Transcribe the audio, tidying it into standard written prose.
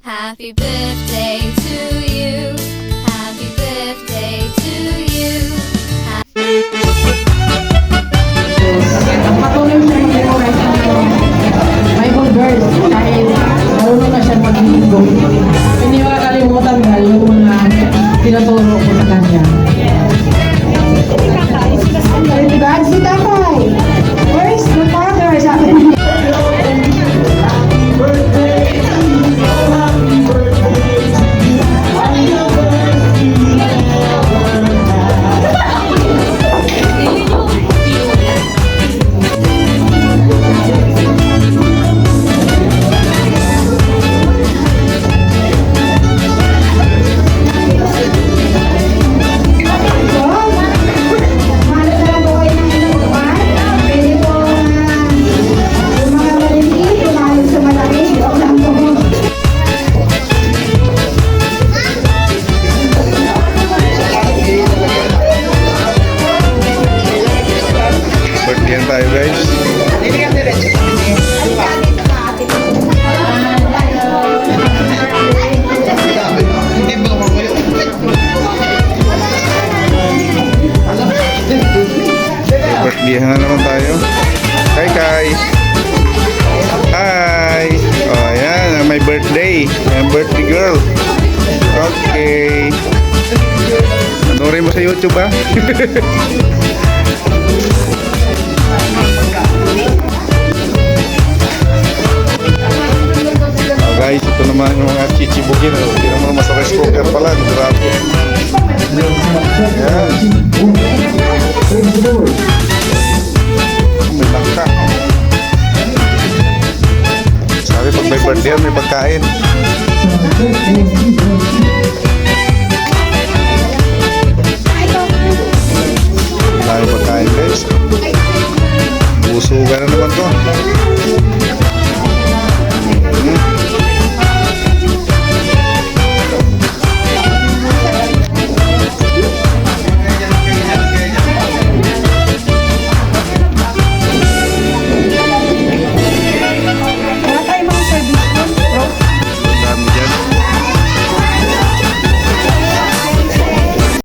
Happy birthday to you. Happy birthday to you. Patuloy siya mag-memorize ng Bible verse dahil marunong na siya mag-linggo. Hindi makakalimutan na yung mga tinuturo ko sa kanya. God, si Tatay! Where's the father? Sabi niya. Birthday tayo guys. Birthday na naman tayo. Hi Kai. Hi. Oh ayan, may birthday. May birthday girl. Okay. Panorin mo sa YouTube ha. Guys, ito naman yung mga chichibugin. Hindi naman mas rice cooker pala. Grabe. Ayan. May langka. Sabi pag may birthday, may pagkain. May pagkain guys. Busugan na naman to.